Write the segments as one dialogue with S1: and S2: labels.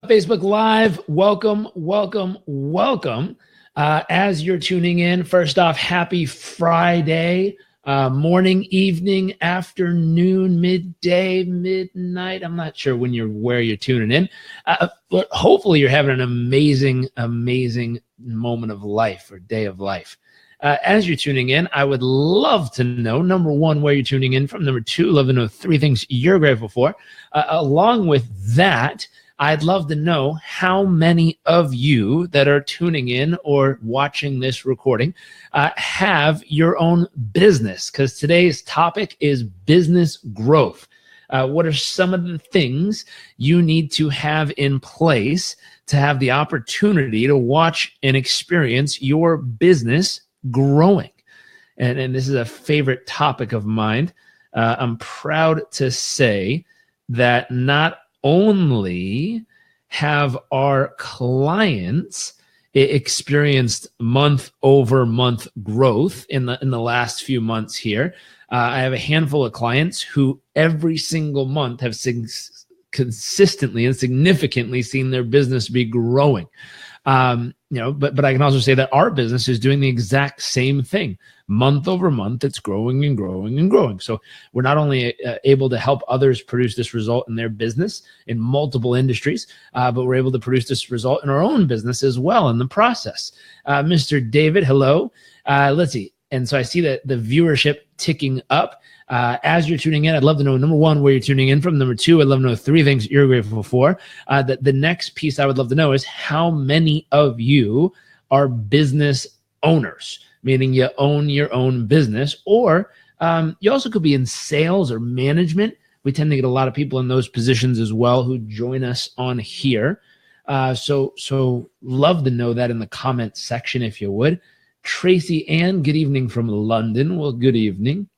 S1: Facebook Live? Welcome. As you're tuning in, first off, happy Friday, morning, evening, afternoon, midday, midnight. I'm not sure where you're tuning in, but hopefully you're having an amazing moment of life or day of life. As you're tuning in, I would love to know, number one, where you're tuning in from. Number two, love to know 3 things you're grateful for. Along with that, I'd love to know how many of you that are tuning in or watching this recording have your own business, because today's topic is business growth. What are some of the things you need to have in place to have the opportunity to watch and experience your business growing? And this is a favorite topic of mine. I'm proud to say that not only have our clients experienced month-over-month growth in the last few months here, I have a handful of clients who every single month have consistently and significantly seen their business be growing. But I can also say that our business is doing the exact same thing. Month over month, it's growing and growing and growing. So we're not only able to help others produce this result in their business in multiple industries, but we're able to produce this result in our own business as well in the process. Mr. David, hello. Let's see. And so I see that the viewership ticking up. As you're tuning in, I'd love to know, number one, where you're tuning in from. Number two, I'd love to know 3 things you're grateful for. The next piece I would love to know is how many of you are business owners, meaning you own your own business, or you also could be in sales or management. We tend to get a lot of people in those positions as well who join us on here. So love to know that in the comment section, if you would. Tracy Ann, good evening from London. Well, good evening.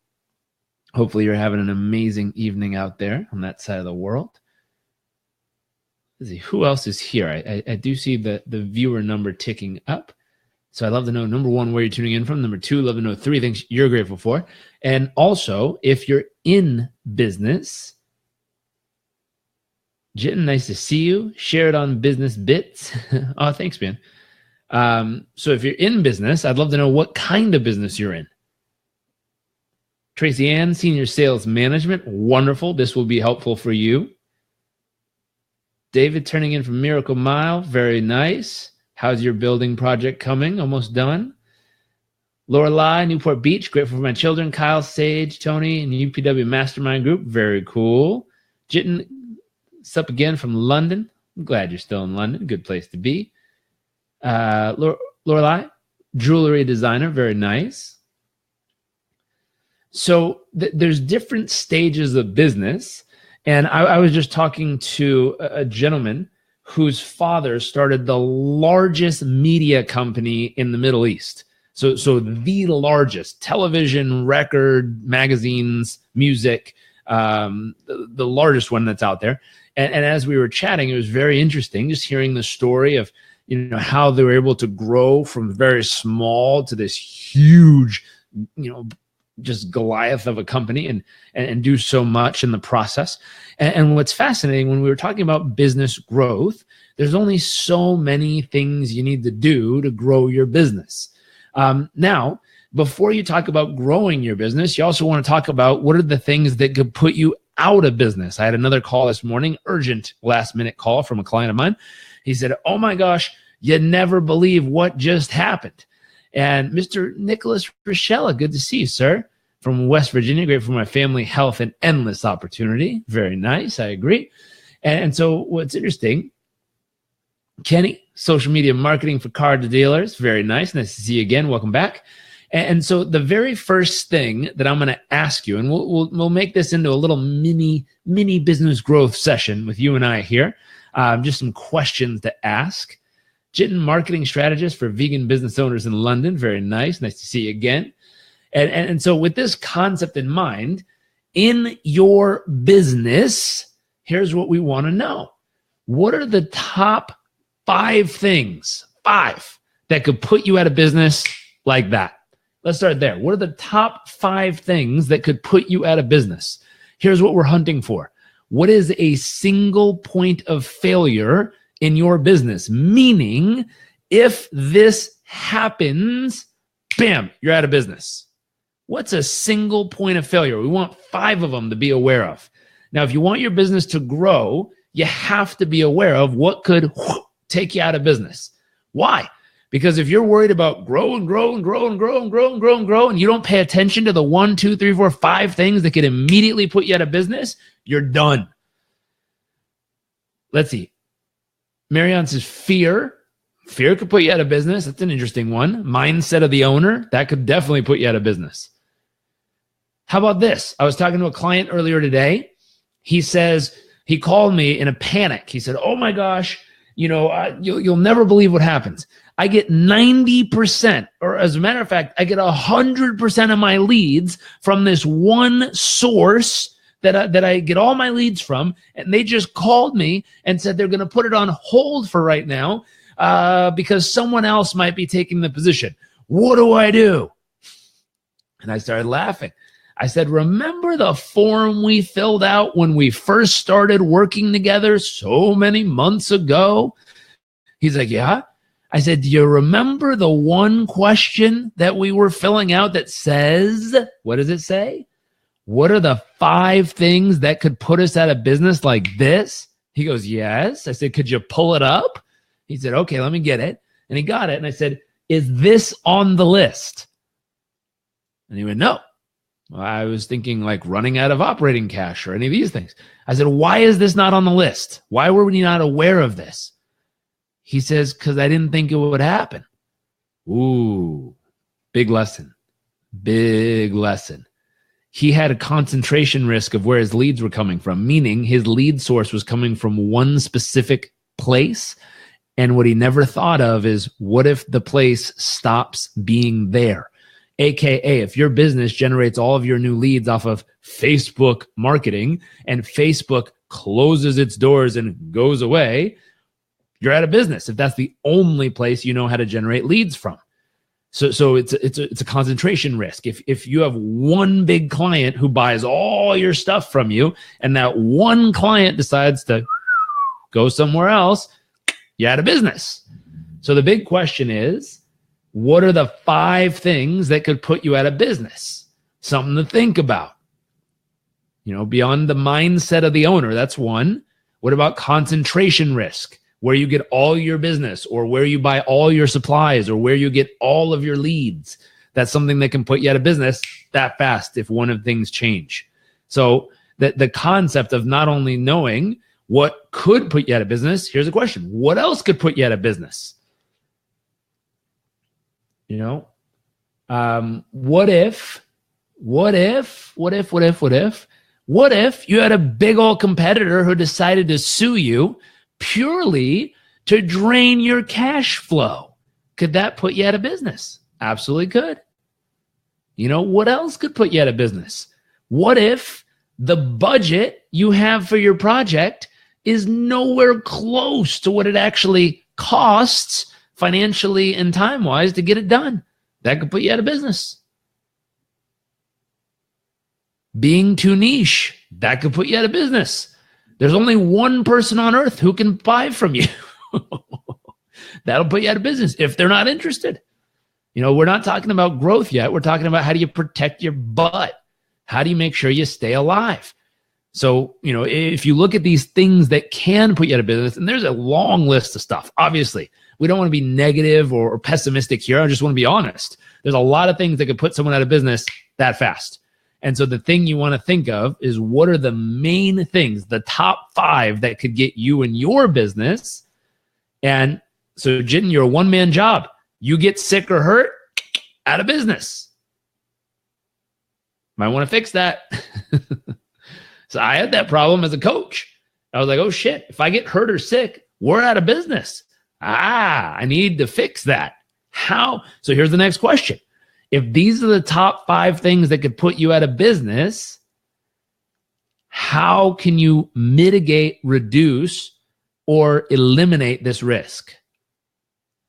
S1: Hopefully you're having an amazing evening out there on that side of the world. Let's see, who else is here? I do see the viewer number ticking up. So I'd love to know, number one, where you're tuning in from. Number two, love to know 3 things you're grateful for. And also, if you're in business, Jitten, nice to see you. Share it on Business Bits. Oh, thanks, man. So if you're in business, I'd love to know what kind of business you're in. Tracy Ann, Senior Sales Management. Wonderful. This will be helpful for you. David turning in from Miracle Mile. Very nice. How's your building project coming? Almost done. Lorelei, Newport Beach. Grateful for my children. Kyle, Sage, Tony, and UPW Mastermind Group. Very cool. Jitten, what's up again from London? I'm glad you're still in London. Good place to be. Lorelei, jewelry designer. Very nice. So there's different stages of business. And I was just talking to a gentleman whose father started the largest media company in the Middle East. So the largest television, record, magazines, music, the largest one that's out there. And as we were chatting, it was very interesting just hearing the story of how they were able to grow from very small to this huge, just Goliath of a company and do so much in the process. And what's fascinating, when we were talking about business growth, there's only so many things you need to do to grow your business. Now, before you talk about growing your business, you also want to talk about what are the things that could put you out of business. I had another call this morning, urgent last minute call from a client of mine. He said, oh my gosh, you never believe what just happened. And Mr. Nicholas Rochella, good to see you, sir. From West Virginia, grateful for my family, health, and endless opportunity. Very nice, I agree. And so what's interesting, Kenny, social media marketing for car dealers. Very nice to see you again. Welcome back. And so the very first thing that I'm going to ask you, and we'll make this into a little mini business growth session with you and I here, just some questions to ask. Jitten, marketing strategist for vegan business owners in London. Very nice. Nice to see you again. And so with this concept in mind, in your business, here's what we want to know. What are the top 5 things, 5, that could put you out of business like that? Let's start there. What are the top 5 things that could put you out of business? Here's what we're hunting for. What is a single point of failure in your business? Meaning, if this happens, bam, you're out of business. What's a single point of failure? We want 5 of them to be aware of. Now, if you want your business to grow, you have to be aware of what could take you out of business. Why? Because if you're worried about grow and grow and grow and grow and grow and grow and grow, and you don't pay attention to the 1, 2, 3, 4, 5 things that could immediately put you out of business, you're done. Let's see. Marianne says fear. Fear could put you out of business. That's an interesting one. Mindset of the owner. That could definitely put you out of business. How about this? I was talking to a client earlier today. He says, he called me in a panic. He said, oh my gosh, you'll never believe what happens. I get 90%, or as a matter of fact, I get 100% of my leads from this one source that I get all my leads from, and they just called me and said they're going to put it on hold for right now because someone else might be taking the position. What do I do? And I started laughing. I said, remember the form we filled out when we first started working together so many months ago? He's like, yeah. I said, do you remember the one question that we were filling out that says, what does it say? What are the 5 things that could put us out of business like this? He goes, yes. I said, could you pull it up? He said, okay, let me get it. And he got it. And I said, is this on the list? And he went, no. Well, I was thinking like running out of operating cash or any of these things. I said, why is this not on the list? Why were we not aware of this? He says, because I didn't think it would happen. Ooh, big lesson. Big lesson. He had a concentration risk of where his leads were coming from, meaning his lead source was coming from one specific place. And what he never thought of is, what if the place stops being there? AKA, if your business generates all of your new leads off of Facebook marketing and Facebook closes its doors and goes away, you're out of business if that's the only place you know how to generate leads from. So it's a concentration risk. If you have one big client who buys all your stuff from you and that one client decides to go somewhere else, you're out of business. So the big question is, what are the 5 things that could put you out of business? Something to think about. Beyond the mindset of the owner, that's one. What about concentration risk? Where you get all your business, or where you buy all your supplies, or where you get all of your leads. That's something that can put you out of business that fast if one of things change. So the concept of not only knowing what could put you out of business, here's a question. What else could put you out of business? What if you had a big old competitor who decided to sue you purely to drain your cash flow? Could that put you out of business? Absolutely could. What else could put you out of business? What if the budget you have for your project is nowhere close to what it actually costs financially and time-wise to get it done? That could put you out of business. Being too niche, that could put you out of business. There's only one person on earth who can buy from you. That'll put you out of business if they're not interested. We're not talking about growth yet. We're talking about how do you protect your butt? How do you make sure you stay alive? So, if you look at these things that can put you out of business, and there's a long list of stuff. Obviously, we don't want to be negative or pessimistic here. I just want to be honest. There's a lot of things that could put someone out of business that fast. And so the thing you want to think of is, what are the main things, the top 5 that could get you and your business? And so, Jitten, you're a one-man job. You get sick or hurt, out of business. Might want to fix that. So I had that problem as a coach. I was like, oh shit, if I get hurt or sick, we're out of business. I need to fix that. How? So here's the next question. If these are the top 5 things that could put you out of business, how can you mitigate, reduce, or eliminate this risk?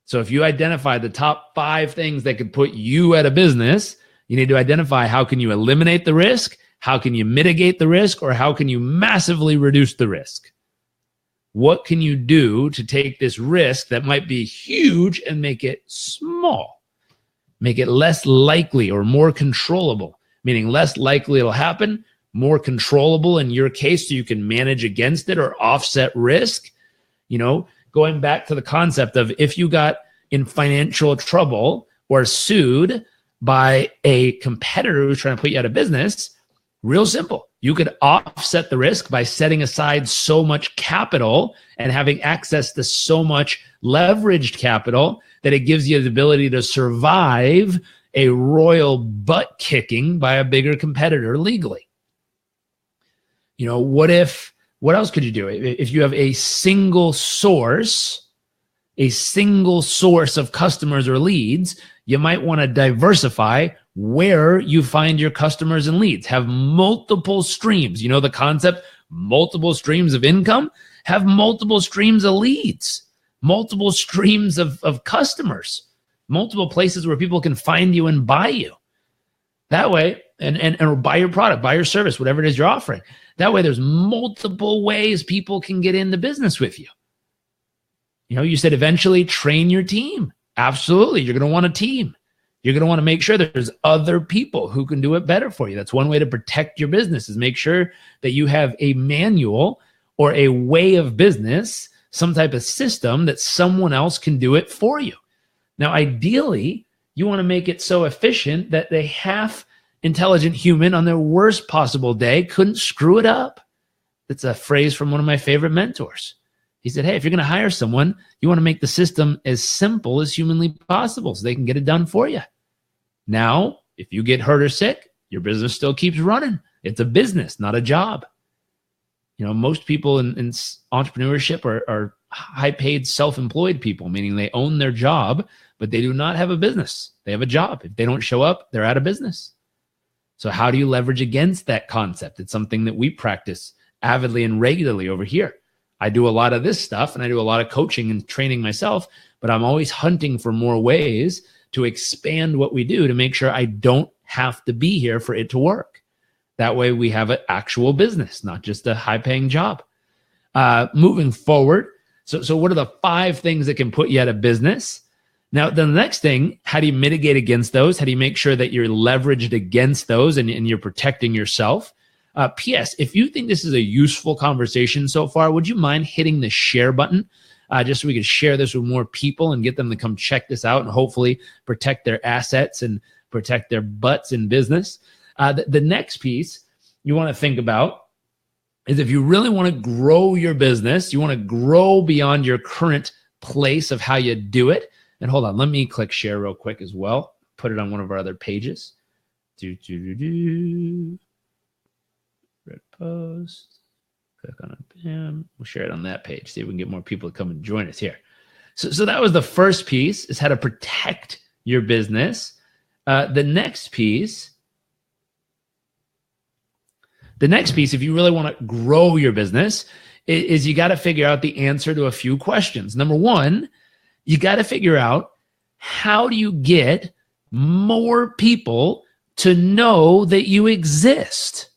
S1: So if you identify the top 5 things that could put you out of business, you need to identify, how can you eliminate the risk? How can you mitigate the risk? Or how can you massively reduce the risk? What can you do to take this risk that might be huge and make it small? Make it less likely or more controllable, meaning less likely it'll happen, more controllable in your case so you can manage against it or offset risk. Going back to the concept of if you got in financial trouble or sued by a competitor who's trying to put you out of business, real simple. You could offset the risk by setting aside so much capital and having access to so much leveraged capital that it gives you the ability to survive a royal butt kicking by a bigger competitor legally. What else could you do? If you have a single source of customers or leads, you might want to diversify where you find your customers and leads. Have multiple streams. The concept, multiple streams of income. Have multiple streams of leads, multiple streams of customers, multiple places where people can find you and buy you. That way, and buy your product, buy your service, whatever it is you're offering. That way, there's multiple ways people can get into business with you. You said eventually train your team. Absolutely. You're going to want a team. You're going to want to make sure there's other people who can do it better for you. That's one way to protect your business, is make sure that you have a manual or a way of business, some type of system that someone else can do it for you. Now, ideally, you want to make it so efficient that the half intelligent human on their worst possible day couldn't screw it up. That's a phrase from one of my favorite mentors. He said, hey, if you're going to hire someone, you want to make the system as simple as humanly possible so they can get it done for you. Now, if you get hurt or sick, your business still keeps running. It's a business, not a job. Most people in entrepreneurship are high-paid self-employed people, meaning they own their job, but they do not have a business. They have a job. If they don't show up, they're out of business. So how do you leverage against that concept? It's something that we practice avidly and regularly over here. I do a lot of this stuff and I do a lot of coaching and training myself, but I'm always hunting for more ways to expand what we do to make sure I don't have to be here for it to work. That way we have an actual business, not just a high-paying job. Moving forward, so what are the 5 things that can put you out of business? Now, the next thing, how do you mitigate against those? How do you make sure that you're leveraged against those and you're protecting yourself? P.S. If you think this is a useful conversation so far, would you mind hitting the share button just so we can share this with more people and get them to come check this out and hopefully protect their assets and protect their butts in business? The next piece you want to think about is if you really want to grow your business, you want to grow beyond your current place of how you do it. And hold on, let me click share real quick as well. Put it on one of our other pages. Repost. Click on it. Bam. We'll share it on that page. See if we can get more people to come and join us here. So that was the first piece, is how to protect your business. The next piece, if you really want to grow your business, is you got to figure out the answer to a few questions. Number one, you got to figure out, how do you get more people to know that you exist?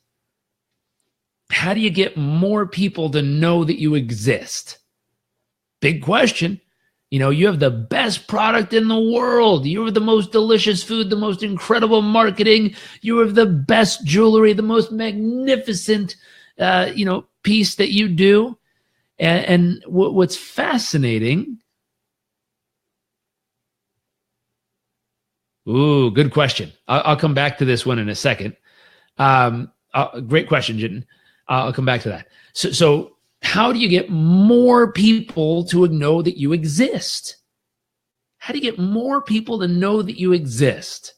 S1: How do you get more people to know that you exist? Big question. You have the best product in the world. You have the most delicious food, the most incredible marketing. You have the best jewelry, the most magnificent, piece that you do. And what's fascinating. Ooh, good question. I'll come back to this one in a second. Great question, Jitten. I'll come back to that. So how do you get more people to know that you exist? How do you get more people to know that you exist?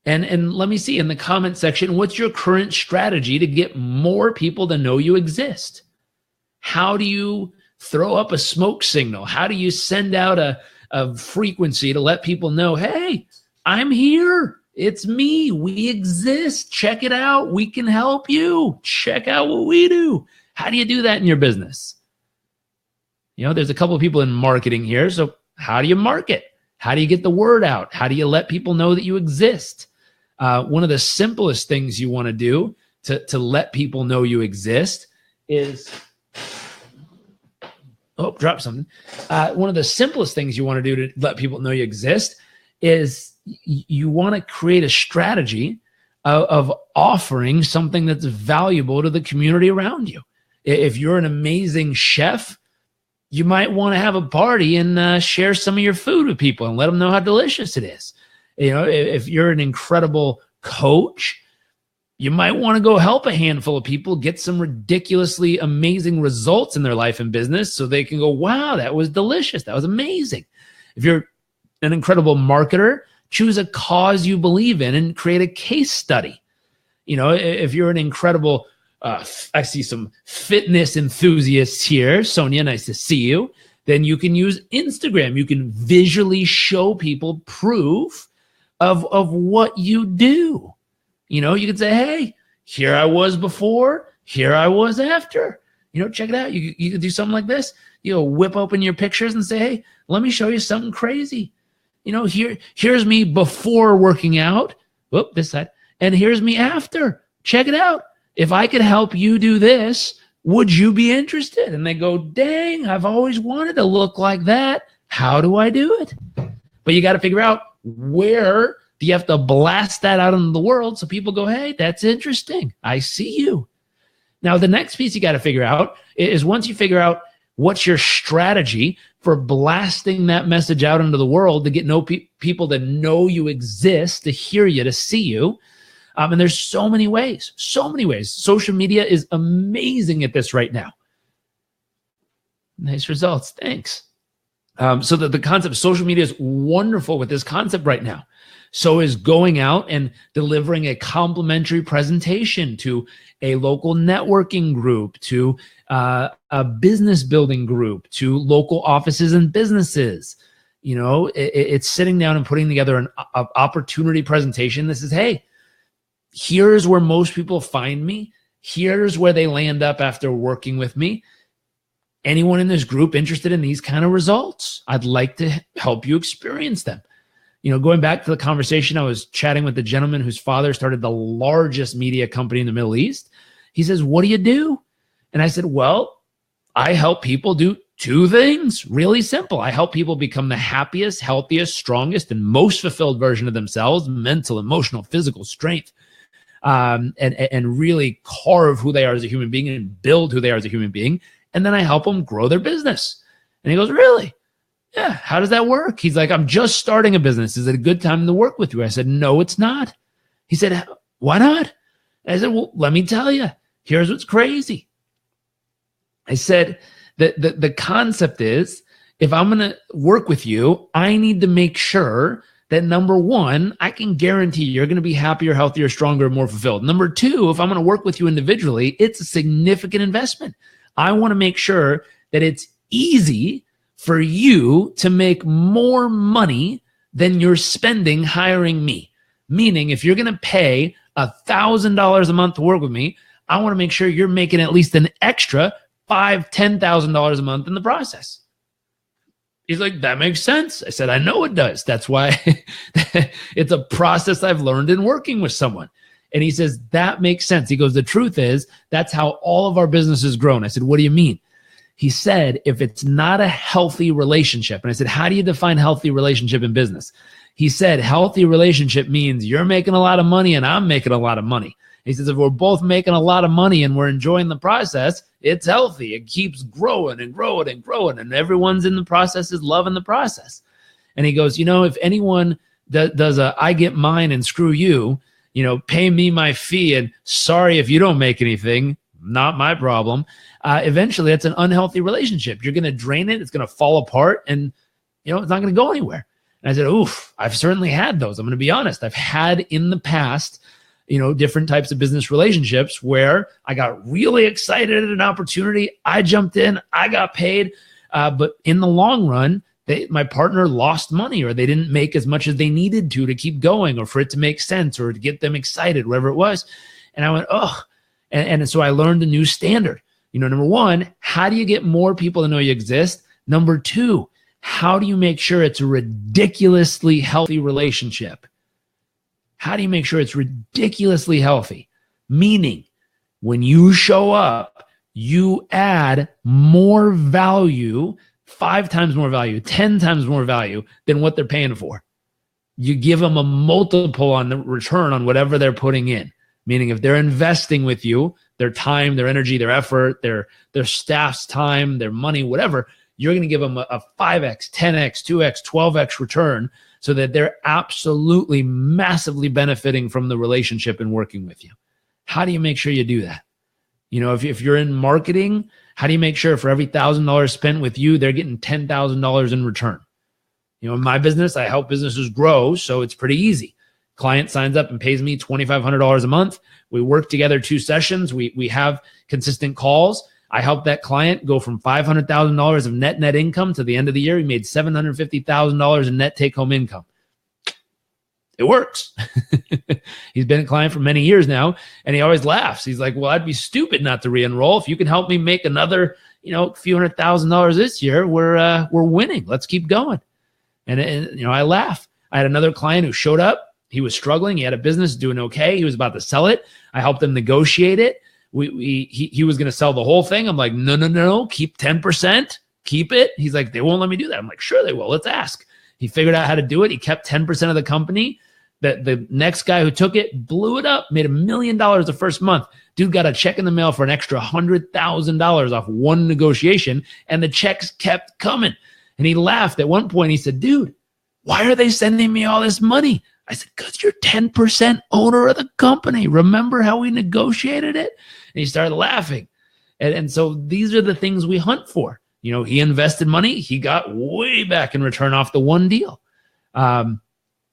S1: And let me see in the comment section, what's your current strategy to get more people to know you exist? How do you throw up a smoke signal? How do you send out a frequency to let people know, hey, I'm here. It's me. We exist. Check it out. We can help you. Check out what we do. How do you do that in your business? There's a couple of people in marketing here. So how do you market? How do you get the word out? How do you let people know that you exist? One of the simplest things you want to do to let people know you exist is Oh, drop something. One of the simplest things you want to do to let people know you exist is you want to create a strategy of offering something that's valuable to the community around you. If you're an amazing chef, you might want to have a party and share some of your food with people and let them know how delicious it is. If you're an incredible coach, you might want to go help a handful of people get some ridiculously amazing results in their life and business so they can go, wow, that was delicious. That was amazing. If you're an incredible marketer, choose a cause you believe in and create a case study. If you're an incredible, I see some fitness enthusiasts here. Sonia, nice to see you. Then you can use Instagram. You can visually show people proof of what you do. You can say, hey, here I was before, here I was after. Check it out. You can do something like this. Whip open your pictures and say, hey, let me show you something crazy. Here's me before working out. Whoop, this side. And here's me after. Check it out. If I could help you do this, would you be interested? And they go, dang, I've always wanted to look like that. How do I do it? But you got to figure out where do you have to blast that out into the world so people go, hey, that's interesting. I see you. Now, the next piece you got to figure out is once you figure out what's your strategy for blasting that message out into the world to get people to know you exist, to hear you, to see you. And there's so many ways. Social media is amazing at this right now. Nice results. Thanks. So the concept of social media is wonderful with this concept right now. So is going out and delivering a complimentary presentation to a local networking group, to a business building group, to local offices and businesses. It's sitting down and putting together an opportunity presentation. This is, hey, here's where most people find me. Here's where they land up after working with me. Anyone in this group interested in these kind of results? I'd like to help you experience them. Going back to the conversation, I was chatting with the gentleman whose father started the largest media company in the Middle East. He says, what do you do? And I said, well, I help people do two things. Really simple. I help people become the happiest, healthiest, strongest, and most fulfilled version of themselves, mental, emotional, physical strength, and really carve who they are as a human being and build who they are as a human being. And then I help them grow their business. And he goes, really? Yeah, how does that work? He's like, I'm just starting a business. Is it a good time to work with you? I said, no, it's not. He said, why not? I said, well, let me tell you. Here's what's crazy. I said, the concept is, if I'm going to work with you, I need to make sure that number one, I can guarantee you're going to be happier, healthier, stronger, more fulfilled. Number two, if I'm going to work with you individually, it's a significant investment. I want to make sure that it's easy for you to make more money than you're spending hiring me. Meaning, if you're going to pay $1,000 a month to work with me, I want to make sure you're making at least an extra $5,000, $10,000 a month in the process. He's like, that makes sense. I said, I know it does. That's why it's a process I've learned in working with someone. And he says, that makes sense. He goes, the truth is, that's how all of our business has grown. I said, what do you mean? He said, if it's not a healthy relationship, and I said, how do you define healthy relationship in business? He said, healthy relationship means you're making a lot of money and I'm making a lot of money. He says, if we're both making a lot of money and we're enjoying the process, it's healthy. It keeps growing and growing and growing, and everyone's in the process is loving the process. And he goes, if anyone does a I get mine and screw you, pay me my fee and sorry if you don't make anything, not my problem. Eventually, it's an unhealthy relationship. You're going to drain it. It's going to fall apart, and it's not going to go anywhere. And I said, oof, I've certainly had those. I'm going to be honest. I've had in the past, different types of business relationships where I got really excited at an opportunity. I jumped in, I got paid. But in the long run, my partner lost money, or they didn't make as much as they needed to keep going, or for it to make sense, or to get them excited, whatever it was. And I went, oh, and so I learned a new standard. Number one, how do you get more people to know you exist? Number two, how do you make sure it's a ridiculously healthy relationship? How do you make sure it's ridiculously healthy? Meaning, when you show up, you add more value, 5 times more value, 10 times more value than what they're paying for. You give them a multiple on the return on whatever they're putting in. Meaning if they're investing with you, their time, their energy, their effort, their staff's time, their money, whatever, you're going to give them a 5x, 10x, 2x, 12x return so that they're absolutely massively benefiting from the relationship and working with you. How do you make sure you do that? You know, if you're in marketing, how do you make sure for every $1,000 spent with you, they're getting $10,000 in return? You know, in my business, I help businesses grow, so it's pretty easy. Client signs up and pays me $2,500 a month. We work together 2 sessions. We have consistent calls. I help that client go from $500,000 of net income to the end of the year. He made $750,000 in net take-home income. It works. He's been a client for many years now, and he always laughs. He's like, well, I'd be stupid not to re-enroll. If you can help me make another, few $100,000 this year, we're winning. Let's keep going. And I laugh. I had another client who showed up. He was struggling. He had a business doing okay. He was about to sell it. I helped him negotiate it. He was going to sell the whole thing. I'm like, no, keep 10%, keep it. He's like, they won't let me do that. I'm like, sure they will. Let's ask. He figured out how to do it. He kept 10% of the company. The next guy who took it blew it up, made $1 million the first month. Dude got a check in the mail for an extra $100,000 off one negotiation, and the checks kept coming. And he laughed. At one point, he said, dude, why are they sending me all this money? I said, because you're 10% owner of the company. Remember how we negotiated it? And he started laughing. And so these are the things we hunt for. He invested money. He got way back in return off the one deal.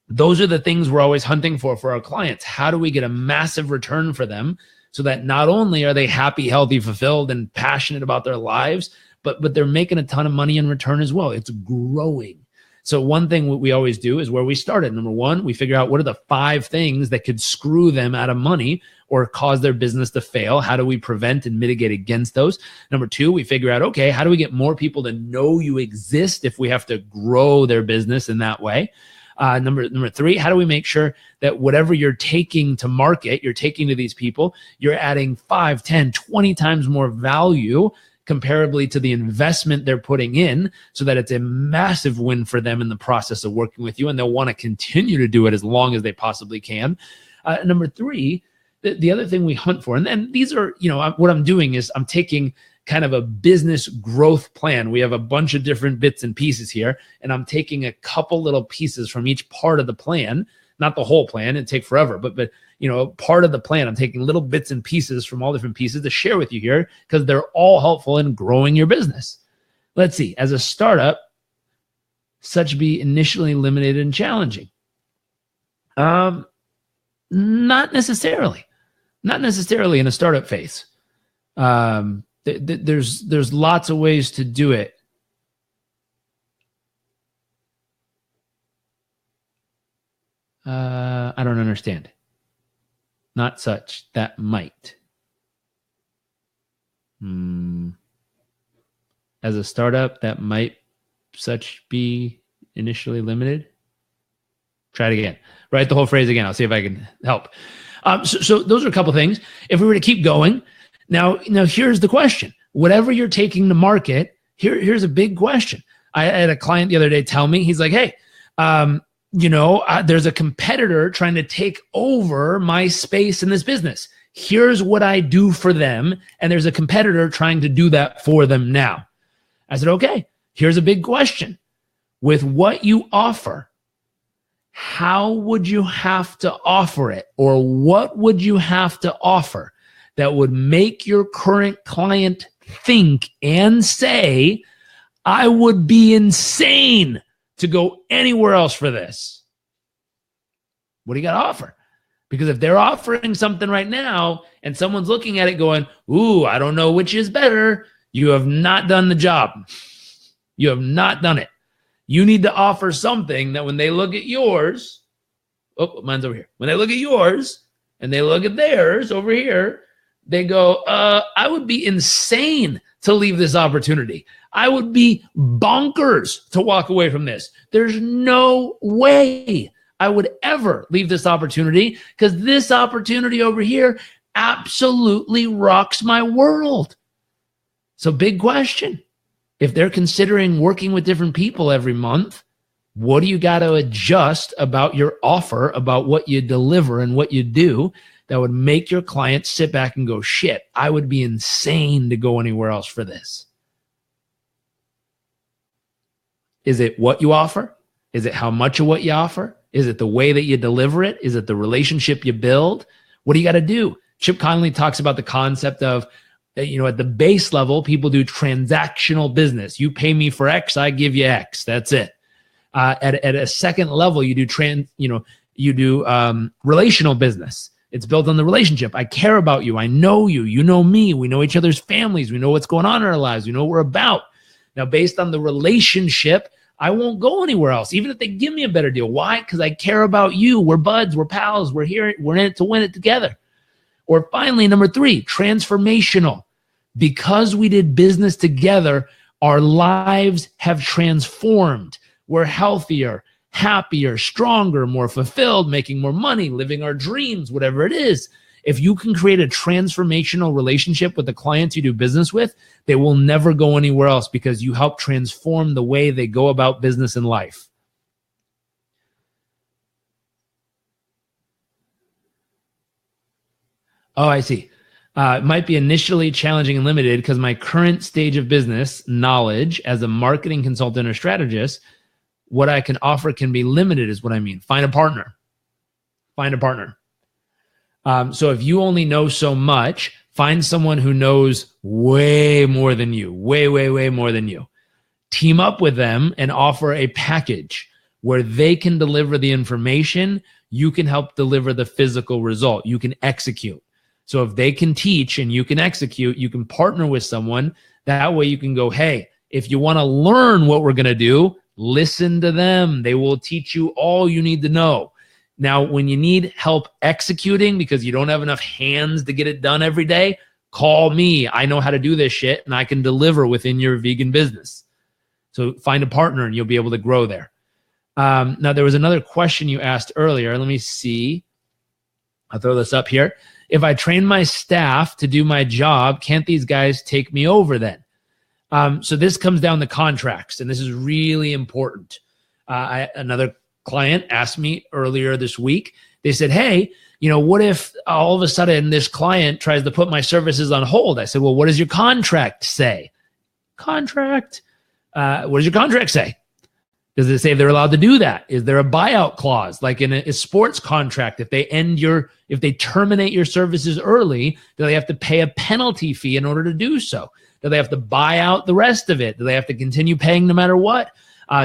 S1: Those are the things we're always hunting for our clients. How do we get a massive return for them so that not only are they happy, healthy, fulfilled, and passionate about their lives, but they're making a ton of money in return as well. It's growing. So one thing we always do is where we started. Number 1, we figure out what are the 5 things that could screw them out of money or cause their business to fail. How do we prevent and mitigate against those? Number 2, we figure out, okay, how do we get more people to know you exist if we have to grow their business in that way? Number 3, how do we make sure that whatever you're taking to market, you're taking to these people, you're adding 5, 10, 20 times more value comparably to the investment they're putting in so that it's a massive win for them in the process of working with you, and they'll want to continue to do it as long as they possibly can. Number 3, the other thing we hunt for, and these are, what I'm doing is I'm taking kind of a business growth plan. We have a bunch of different bits and pieces here, and I'm taking a couple little pieces from each part of the plan, not the whole plan, it'd take forever, but part of the plan. I'm taking little bits and pieces from all different pieces to share with you here because they're all helpful in growing your business. Let's see. As a startup, such be initially limited and challenging. Not necessarily in a startup phase. There's lots of ways to do it. I don't understand. Not such, that might. As a startup, that might such be initially limited. Try it again. Write the whole phrase again. I'll see if I can help. So those are a couple things. If we were to keep going, now here's the question. Whatever you're taking to market, here's a big question. I had a client the other day tell me, he's like, hey, there's a competitor trying to take over my space in this business. Here's what I do for them, and there's a competitor trying to do that for them now. I said, okay, here's a big question. With what you offer, how would you have to offer it, or what would you have to offer that would make your current client think and say, I would be insane to go anywhere else for this? What do you got to offer? Because if they're offering something right now and someone's looking at it going, ooh, I don't know which is better, you have not done the job. You have not done it. You need to offer something that when they look at yours, oh, mine's over here. When they look at yours and they look at theirs over here, they go, I would be insane to leave this opportunity. I would be bonkers to walk away from this. There's no way I would ever leave this opportunity because this opportunity over here absolutely rocks my world. So big question. If they're considering working with different people every month, what do you got to adjust about your offer, about what you deliver and what you do that would make your clients sit back and go, shit, I would be insane to go anywhere else for this? Is it what you offer? Is it how much of what you offer? Is it the way that you deliver it? Is it the relationship you build? What do you got to do? Chip Conley talks about the concept of, at the base level, people do transactional business. You pay me for X, I give you X. That's it. At a second level, you do relational business. It's built on the relationship. I care about you. I know you. You know me. We know each other's families. We know what's going on in our lives. We know what we're about. Now, based on the relationship, I won't go anywhere else, even if they give me a better deal. Why? Because I care about you. We're buds. We're pals. We're here. We're in it to win it together. Or finally, number 3, transformational. Because we did business together, our lives have transformed. We're healthier, happier, stronger, more fulfilled, making more money, living our dreams, whatever it is. If you can create a transformational relationship with the clients you do business with, they will never go anywhere else because you help transform the way they go about business and life. Oh, I see. It might be initially challenging and limited because my current stage of business knowledge as a marketing consultant or strategist, what I can offer can be limited is what I mean. Find a partner. Find a partner. So if you only know so much, find someone who knows way more than you, way more than you. Team up with them and offer a package where they can deliver the information. You can help deliver the physical result. You can execute. So if they can teach and you can execute, you can partner with someone. That way you can go, hey, if you want to learn what we're going to do, listen to them. They will teach you all you need to know. Now, when you need help executing because you don't have enough hands to get it done every day, call me. I know how to do this shit and I can deliver within your vegan business. So find a partner and you'll be able to grow there. Now, there was another question you asked earlier. Let me see. I'll throw this up here. If I train my staff to do my job, can't these guys take me over then? So this comes down to contracts, and this is really important. Another client asked me earlier this week. They said, hey, what if all of a sudden this client tries to put my services on hold? I said, well, what does your contract say? Contract? What does your contract say? Does it say they're allowed to do that? Is there a buyout clause? Like in a sports contract, if they terminate your services early, do they have to pay a penalty fee in order to do so? Do they have to buy out the rest of it? Do they have to continue paying no matter what?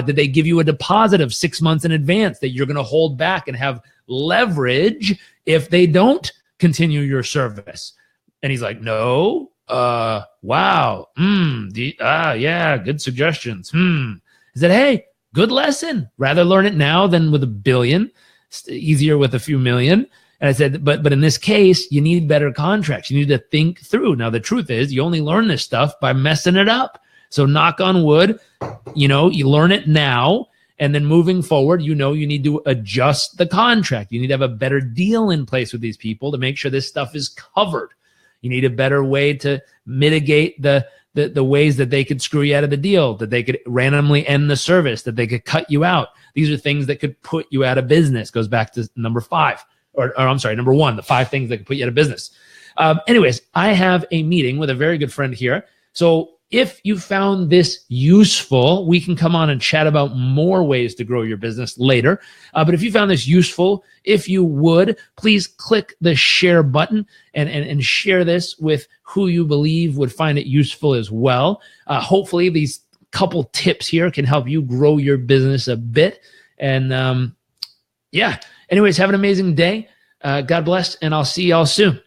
S1: Did they give you a deposit of 6 months in advance that you're going to hold back and have leverage if they don't continue your service? And he's like, no. Wow. Yeah, good suggestions. I said, hey, good lesson. Rather learn it now than with $1 billion. It's easier with a few million. And I said, but in this case, you need better contracts. You need to think through. Now, the truth is you only learn this stuff by messing it up. So knock on wood, you learn it now. And then moving forward, you need to adjust the contract. You need to have a better deal in place with these people to make sure this stuff is covered. You need a better way to mitigate the ways that they could screw you out of the deal, that they could randomly end the service, that they could cut you out. These are things that could put you out of business. Goes back to number 5, number 1, the 5 things that could put you out of business. Anyways, I have a meeting with a very good friend here. So if you found this useful, we can come on and chat about more ways to grow your business later. But if you found this useful, if you would, please click the share button and share this with who you believe would find it useful as well. Hopefully these couple tips here can help you grow your business a bit. And anyways, have an amazing day. God bless, and I'll see y'all soon.